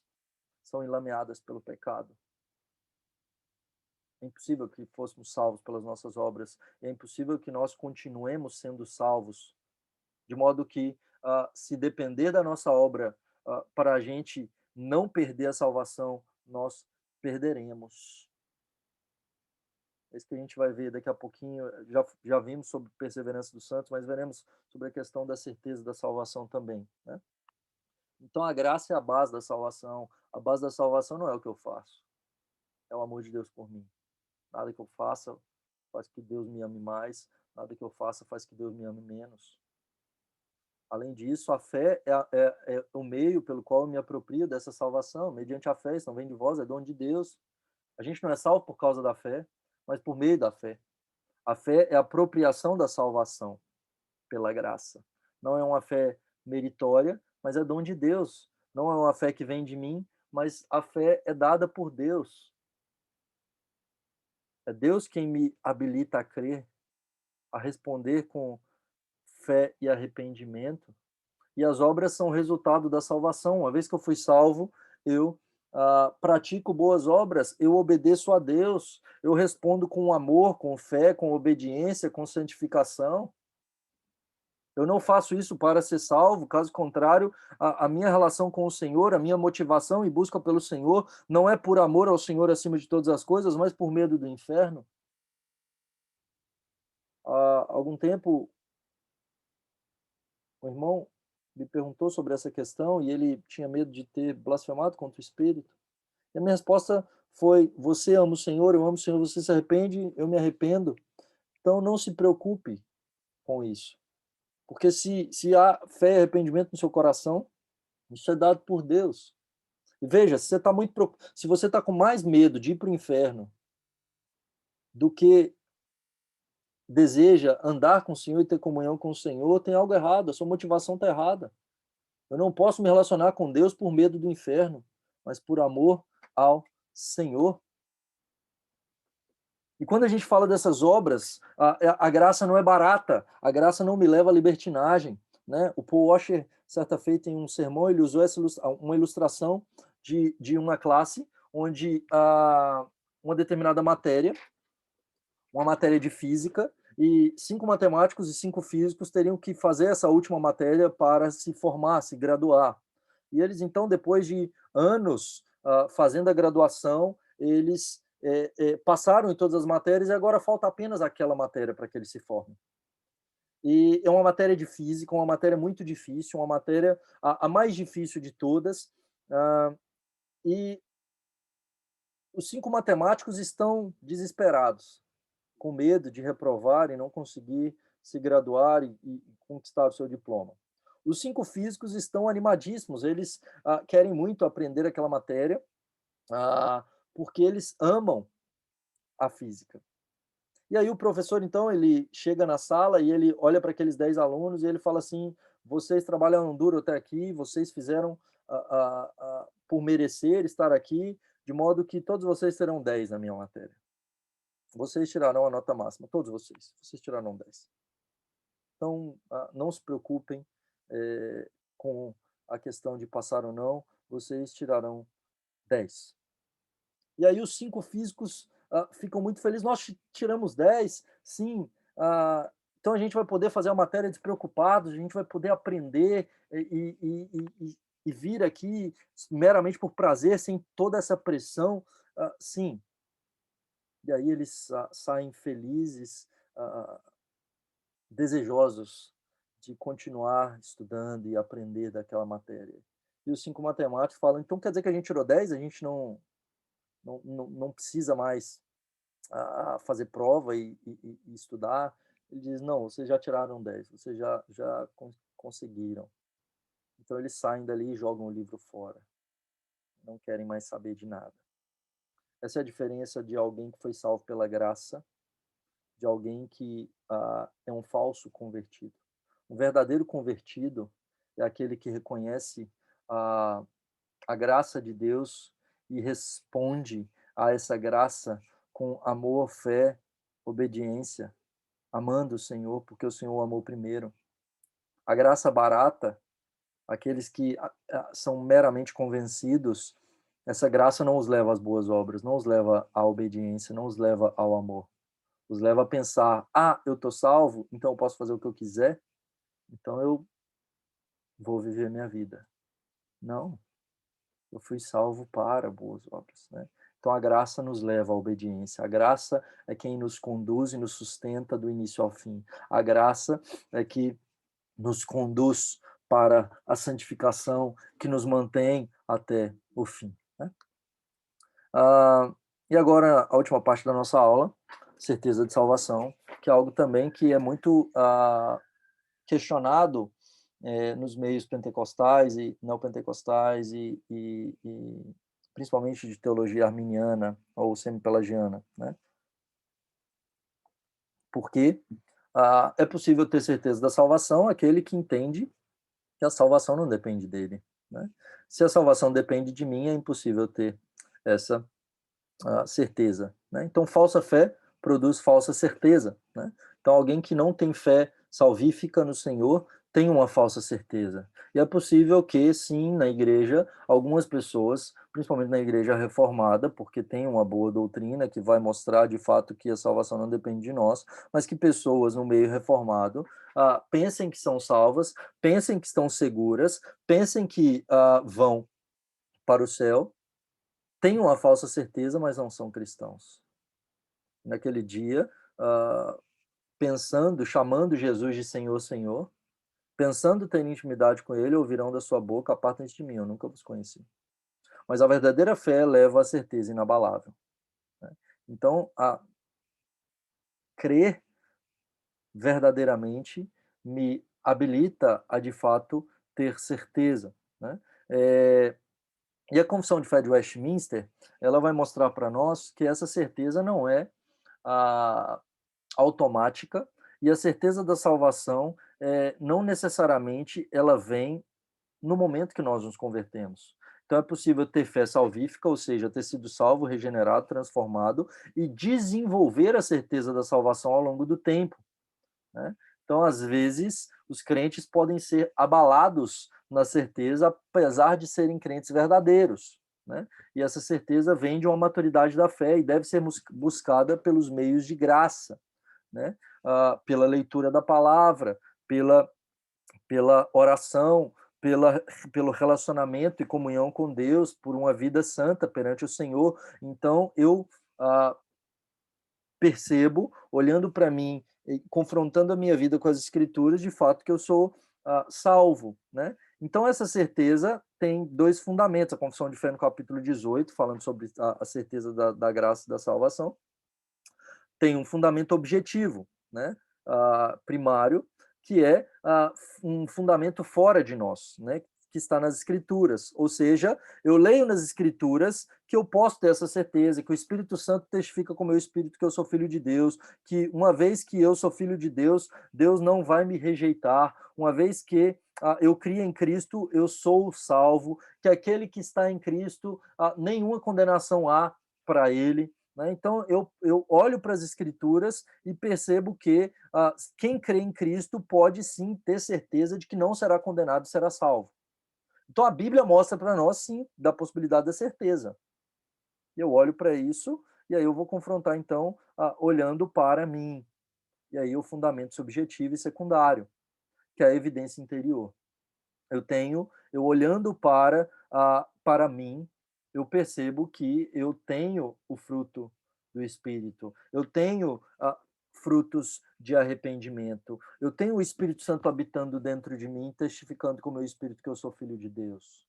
são enlameadas pelo pecado. É impossível que fôssemos salvos pelas nossas obras. É impossível que nós continuemos sendo salvos. De modo que, se depender da nossa obra para a gente não perder a salvação, nós perderemos. É isso que a gente vai ver daqui a pouquinho. Já vimos sobre perseverança dos santos, mas veremos sobre a questão da certeza da salvação também, né? Então, a graça é a base da salvação. A base da salvação não é o que eu faço. É o amor de Deus por mim. Nada que eu faça faz que Deus me ame mais, nada que eu faça faz que Deus me ame menos. Além disso, a fé é o meio pelo qual eu me aproprio dessa salvação. Mediante a fé, isso não vem de vós, é dom de Deus. A gente não é salvo por causa da fé, mas por meio da fé. A fé é a apropriação da salvação pela graça. Não é uma fé meritória, mas é dom de Deus. Não é uma fé que vem de mim, mas a fé é dada por Deus. É Deus quem me habilita a crer, a responder com fé e arrependimento. E as obras são resultado da salvação. Uma vez que eu fui salvo, eu pratico boas obras, eu obedeço a Deus, eu respondo com amor, com fé, com obediência, com santificação. Eu não faço isso para ser salvo, caso contrário, a minha relação com o Senhor, a minha motivação e busca pelo Senhor não é por amor ao Senhor acima de todas as coisas, mas por medo do inferno. Há algum tempo, um irmão me perguntou sobre essa questão e ele tinha medo de ter blasfemado contra o Espírito. E a minha resposta foi: você ama o Senhor, eu amo o Senhor, você se arrepende, eu me arrependo. Então não se preocupe com isso. Porque se há fé e arrependimento no seu coração, isso é dado por Deus. E veja, se você está com mais medo de ir para o inferno do que deseja andar com o Senhor e ter comunhão com o Senhor, tem algo errado, a sua motivação está errada. Eu não posso me relacionar com Deus por medo do inferno, mas por amor ao Senhor. E quando a gente fala dessas obras, a graça não é barata, a graça não me leva à libertinagem, né? O Paul Washer, certa feita em um sermão, ele usou uma ilustração de uma classe onde uma determinada matéria, uma matéria de física, e 5 matemáticos e 5 físicos teriam que fazer essa última matéria para se formar, se graduar. E eles, então, depois de anos fazendo a graduação, eles passaram em todas as matérias e agora falta apenas aquela matéria para que eles se formem. E é uma matéria de física, uma matéria muito difícil, uma matéria a mais difícil de todas. E os 5 matemáticos estão desesperados, com medo de reprovar e não conseguir se graduar e conquistar o seu diploma. Os 5 físicos estão animadíssimos, eles querem muito aprender aquela matéria, porque eles amam a física. E aí o professor, então, ele chega na sala e ele olha para aqueles 10 alunos e ele fala assim: vocês trabalharam duro até aqui, vocês fizeram por merecer estar aqui, de modo que todos vocês terão 10 na minha matéria. Vocês tirarão a nota máxima, todos vocês tirarão 10. Então, não se preocupem com a questão de passar ou não, vocês tirarão 10. E aí os 5 físicos ficam muito felizes. Nós tiramos 10, sim. Então a gente vai poder fazer a matéria despreocupados, a gente vai poder aprender e vir aqui meramente por prazer, sem toda essa pressão. Sim. E aí eles saem felizes, desejosos de continuar estudando e aprender daquela matéria. E os 5 matemáticos falam: então quer dizer que a gente tirou 10, a gente não precisa mais fazer prova e estudar? Ele diz: não, vocês já tiraram 10, vocês já conseguiram. Então eles saem dali e jogam o livro fora. Não querem mais saber de nada. Essa é a diferença de alguém que foi salvo pela graça, de alguém que é um falso convertido. Um verdadeiro convertido é aquele que reconhece a graça de Deus e responde a essa graça com amor, fé, obediência, amando o Senhor, porque o Senhor o amou primeiro. A graça barata, aqueles que são meramente convencidos, essa graça não os leva às boas obras, não os leva à obediência, não os leva ao amor. Os leva a pensar: eu estou salvo, então eu posso fazer o que eu quiser, então eu vou viver minha vida. Não, eu fui salvo para boas obras, né? Então a graça nos leva à obediência. A graça é quem nos conduz e nos sustenta do início ao fim. A graça é que nos conduz para a santificação, que nos mantém até o fim, né? E agora a última parte da nossa aula, certeza de salvação, que é algo também que é muito questionado nos meios pentecostais e neopentecostais e principalmente de teologia arminiana ou semi-pelagiana, né? Porque é possível ter certeza da salvação aquele que entende que a salvação não depende dele, né? Se a salvação depende de mim, é impossível ter essa certeza, né? Então, falsa fé produz falsa certeza, né? Então, alguém que não tem fé salvífica no Senhor tem uma falsa certeza. E é possível que, sim, na igreja, algumas pessoas, principalmente na igreja reformada, porque tem uma boa doutrina que vai mostrar de fato que a salvação não depende de nós, mas que pessoas no meio reformado pensem que são salvas, pensem que estão seguras, pensem que vão para o céu, têm uma falsa certeza, mas não são cristãos. Naquele dia, pensando, chamando Jesus de Senhor, Senhor, pensando ter intimidade com Ele, ouvirão da sua boca: apartem-se de mim, eu nunca vos conheci. Mas a verdadeira fé leva à certeza inabalável, né? Então, crer verdadeiramente me habilita a, de fato, ter certeza, né? E a Confissão de Fé de Westminster, ela vai mostrar para nós que essa certeza não é automática, e a certeza da salvação não necessariamente ela vem no momento que nós nos convertemos. Então é possível ter fé salvífica, ou seja, ter sido salvo, regenerado, transformado e desenvolver a certeza da salvação ao longo do tempo, né? Então, às vezes, os crentes podem ser abalados na certeza, apesar de serem crentes verdadeiros, né? E essa certeza vem de uma maturidade da fé e deve ser buscada pelos meios de graça, né? Pela leitura da palavra, pela oração, pelo relacionamento e comunhão com Deus, por uma vida santa perante o Senhor. Então, eu percebo, olhando para mim, confrontando a minha vida com as Escrituras, de fato que eu sou salvo, né? Então, essa certeza tem 2 fundamentos. A Confissão de Fé, no capítulo 18, falando sobre a certeza da graça e da salvação, tem um fundamento objetivo, né? Primário, que é um fundamento fora de nós, né? Que está nas Escrituras. Ou seja, eu leio nas Escrituras que eu posso ter essa certeza, que o Espírito Santo testifica com o meu espírito que eu sou filho de Deus, que uma vez que eu sou filho de Deus, Deus não vai me rejeitar, uma vez que eu crio em Cristo, eu sou salvo, que aquele que está em Cristo, nenhuma condenação há para ele, né? Então, eu olho para as Escrituras e percebo que quem crê em Cristo pode sim ter certeza de que não será condenado e será salvo. Então, a Bíblia mostra para nós, sim, da possibilidade da certeza. Eu olho para isso e aí eu vou confrontar, então, olhando para mim. E aí o fundamento subjetivo e secundário, que é a evidência interior. Eu olhando para mim, eu percebo que eu tenho o fruto do Espírito. Eu tenho frutos de arrependimento. Eu tenho o Espírito Santo habitando dentro de mim, testificando com o meu espírito que eu sou filho de Deus.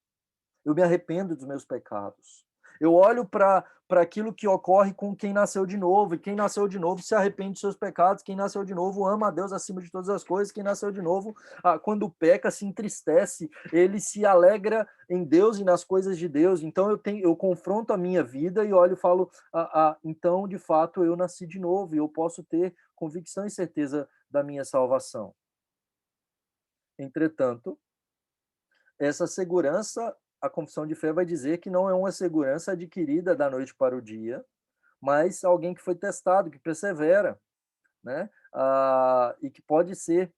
Eu me arrependo dos meus pecados. Eu olho para aquilo que ocorre com quem nasceu de novo, e quem nasceu de novo se arrepende dos seus pecados, quem nasceu de novo ama a Deus acima de todas as coisas, quem nasceu de novo, quando peca, se entristece, ele se alegra em Deus e nas coisas de Deus. Então eu confronto a minha vida e olho e falo, então, de fato, eu nasci de novo, e eu posso ter convicção e certeza da minha salvação. Entretanto, essa segurança, a confissão de fé vai dizer que não é uma segurança adquirida da noite para o dia, mas alguém que foi testado, que persevera, né? E que pode ser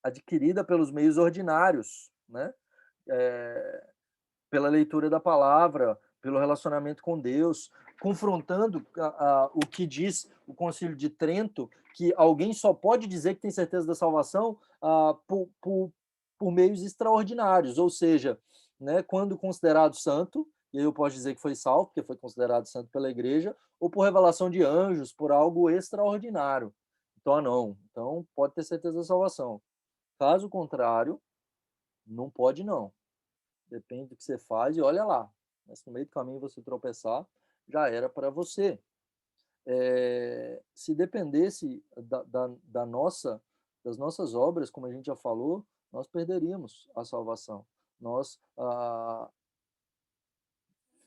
adquirida pelos meios ordinários, né? Pela leitura da palavra, pelo relacionamento com Deus, confrontando o que diz o Concílio de Trento, que alguém só pode dizer que tem certeza da salvação por meios extraordinários, ou seja, né, quando considerado santo, e aí eu posso dizer que foi salvo, porque foi considerado santo pela igreja, ou por revelação de anjos, por algo extraordinário. Então, não. Então, pode ter certeza da salvação. Caso contrário, não pode não. Depende do que você faz e olha lá. Mas se no meio do caminho você tropeçar, já era para você. Se dependesse das nossas obras, como a gente já falou, nós perderíamos a salvação. Nós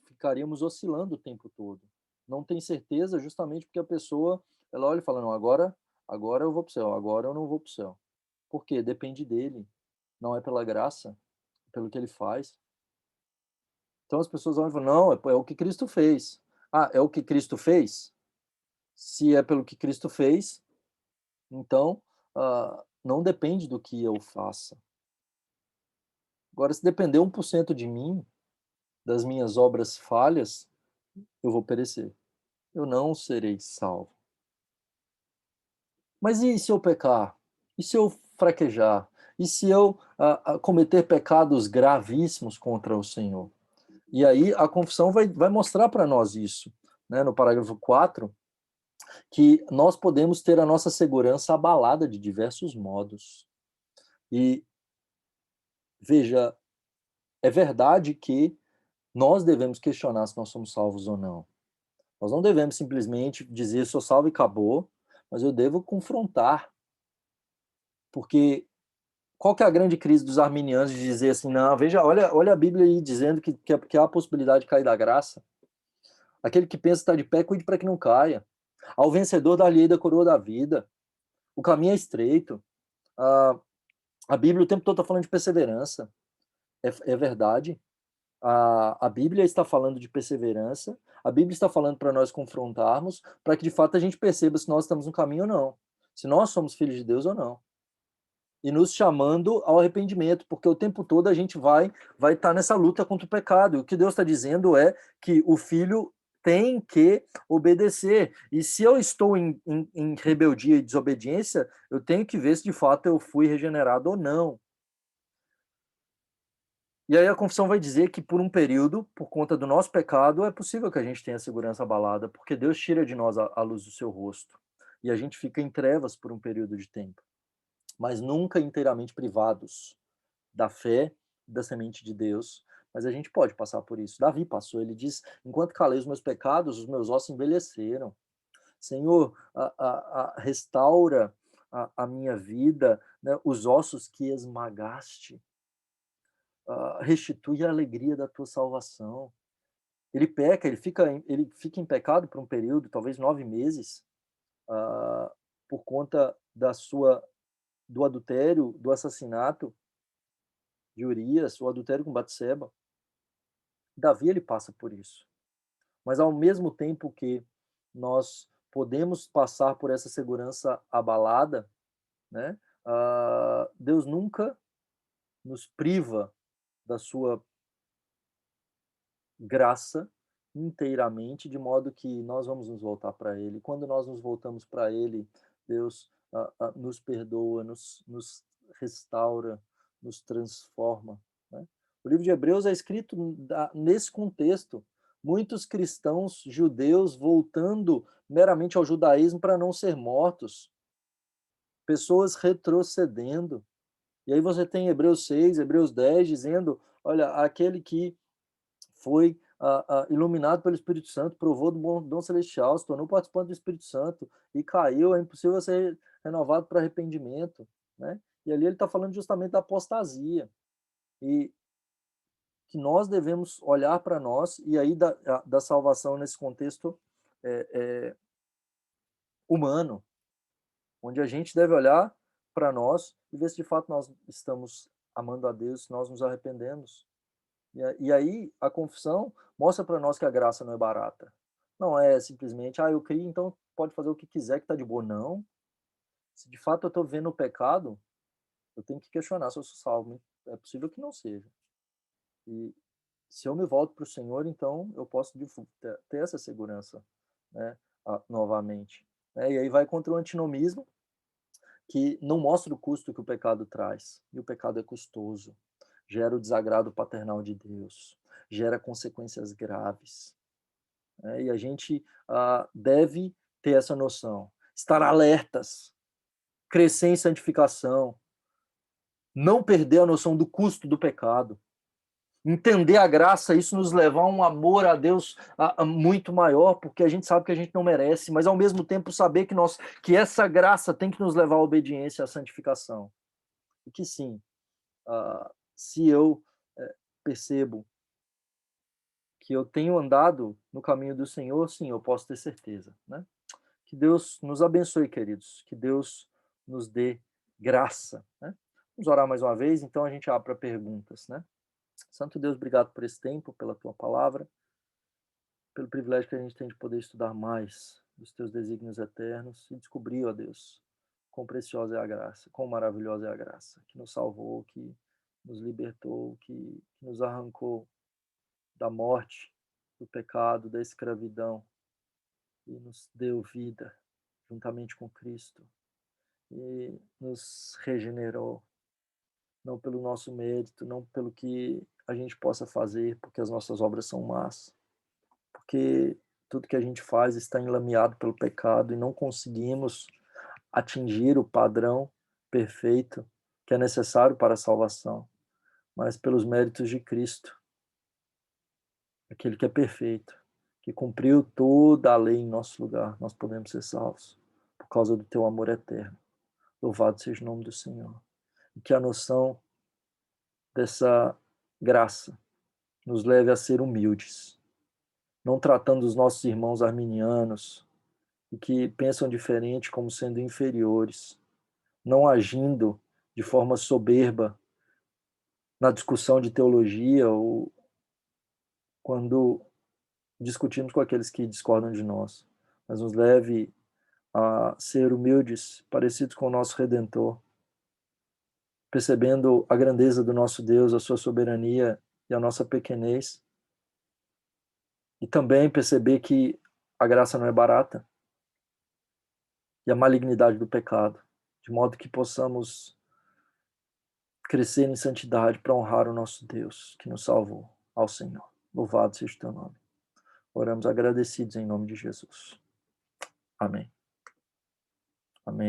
ficaríamos oscilando o tempo todo. Não tem certeza justamente porque a pessoa ela olha e fala, não, agora eu vou para o céu, agora eu não vou para o céu. Por quê? Depende dele. Não é pela graça, é pelo que ele faz. Então as pessoas olham e falam, não, é o que Cristo fez. É o que Cristo fez? Se é pelo que Cristo fez, então não depende do que eu faça. Agora, se depender 1% de mim, das minhas obras falhas, eu vou perecer. Eu não serei salvo. Mas e se eu pecar? E se eu fraquejar? E se eu cometer pecados gravíssimos contra o Senhor? E aí a confissão vai mostrar para nós isso, né? No parágrafo 4, que nós podemos ter a nossa segurança abalada de diversos modos. E, veja, é verdade que nós devemos questionar se nós somos salvos ou não. Nós não devemos simplesmente dizer sou salvo e acabou, mas eu devo confrontar. Porque qual que é a grande crise dos arminianos de dizer assim, não, veja, olha a Bíblia aí dizendo que há a possibilidade de cair da graça. Aquele que pensa estar de pé, cuide para que não caia. Ao vencedor dar-lhe-ei da coroa da vida. O caminho é estreito. A Bíblia o tempo todo está falando de perseverança. É verdade. A Bíblia está falando de perseverança. A Bíblia está falando para nós confrontarmos, para que de fato a gente perceba se nós estamos no caminho ou não. Se nós somos filhos de Deus ou não. E nos chamando ao arrependimento, porque o tempo todo a gente vai estar nessa luta contra o pecado. E o que Deus está dizendo é que o filho tem que obedecer. E se eu estou em rebeldia e desobediência, eu tenho que ver se de fato eu fui regenerado ou não. E aí a confissão vai dizer que por um período, por conta do nosso pecado, é possível que a gente tenha a segurança abalada, porque Deus tira de nós a luz do seu rosto. E a gente fica em trevas por um período de tempo. Mas nunca inteiramente privados da fé, da semente de Deus, mas a gente pode passar por isso. Davi passou, ele diz, enquanto calei os meus pecados, os meus ossos envelheceram. Senhor, restaura a minha vida, né, os ossos que esmagaste, restitui a alegria da tua salvação. Ele peca, ele fica em pecado por um período, talvez 9 meses, por conta do adultério, do assassinato de Urias, o adultério com Batseba. Davi, ele passa por isso. Mas ao mesmo tempo que nós podemos passar por essa segurança abalada, né, Deus nunca nos priva da sua graça inteiramente, de modo que nós vamos nos voltar para Ele. Quando nós nos voltamos para Ele, Deus nos perdoa, nos restaura, nos transforma. Né? O livro de Hebreus é escrito nesse contexto, muitos cristãos judeus voltando meramente ao judaísmo para não ser mortos, pessoas retrocedendo. E aí você tem Hebreus 6, Hebreus 10, dizendo, olha, aquele que foi iluminado pelo Espírito Santo, provou do bom dom celestial, se tornou participante do Espírito Santo e caiu, é impossível ser renovado para arrependimento, né? E ali ele está falando justamente da apostasia, e que nós devemos olhar para nós, e aí da salvação nesse contexto humano, onde a gente deve olhar para nós e ver se de fato nós estamos amando a Deus, se nós nos arrependemos. E aí a confissão mostra para nós que a graça não é barata. Não é simplesmente, eu criei, então pode fazer o que quiser que está de boa. Não. Se de fato eu estou vendo o pecado, eu tenho que questionar se eu sou salvo. É possível que não seja. E se eu me volto para o Senhor, então eu posso ter essa segurança, né, novamente. E aí vai contra o antinomismo, que não mostra o custo que o pecado traz. E o pecado é custoso. Gera o desagrado paternal de Deus. Gera consequências graves. E a gente deve ter essa noção. Estar alertas. Crescer em santificação. Não perder a noção do custo do pecado. Entender a graça, isso nos levar a um amor a Deus muito maior, porque a gente sabe que a gente não merece, mas ao mesmo tempo saber que essa graça tem que nos levar à obediência e à santificação. E que sim, se eu percebo que eu tenho andado no caminho do Senhor, sim, eu posso ter certeza, né? Que Deus nos abençoe, queridos, que Deus nos dê graça, né? Vamos orar mais uma vez, então a gente abre para perguntas, né? Santo Deus, obrigado por esse tempo, pela tua palavra, pelo privilégio que a gente tem de poder estudar mais dos teus desígnios eternos e descobrir, ó Deus, quão preciosa é a graça, quão maravilhosa é a graça, que nos salvou, que nos libertou, que nos arrancou da morte, do pecado, da escravidão, e nos deu vida juntamente com Cristo, e nos regenerou, não pelo nosso mérito, não pelo que a gente possa fazer, porque as nossas obras são más, porque tudo que a gente faz está enlameado pelo pecado e não conseguimos atingir o padrão perfeito que é necessário para a salvação, mas pelos méritos de Cristo, aquele que é perfeito, que cumpriu toda a lei em nosso lugar, nós podemos ser salvos por causa do teu amor eterno. Louvado seja o nome do Senhor. E que a noção dessa graça nos leve a ser humildes, não tratando os nossos irmãos arminianos e que pensam diferente como sendo inferiores, não agindo de forma soberba na discussão de teologia ou quando discutimos com aqueles que discordam de nós, mas nos leve a ser humildes, parecidos com o nosso Redentor, percebendo a grandeza do nosso Deus, a sua soberania e a nossa pequenez, e também perceber que a graça não é barata e a malignidade do pecado, de modo que possamos crescer em santidade para honrar o nosso Deus que nos salvou, ao Senhor. Louvado seja o teu nome. Oramos agradecidos em nome de Jesus. Amém. Amém.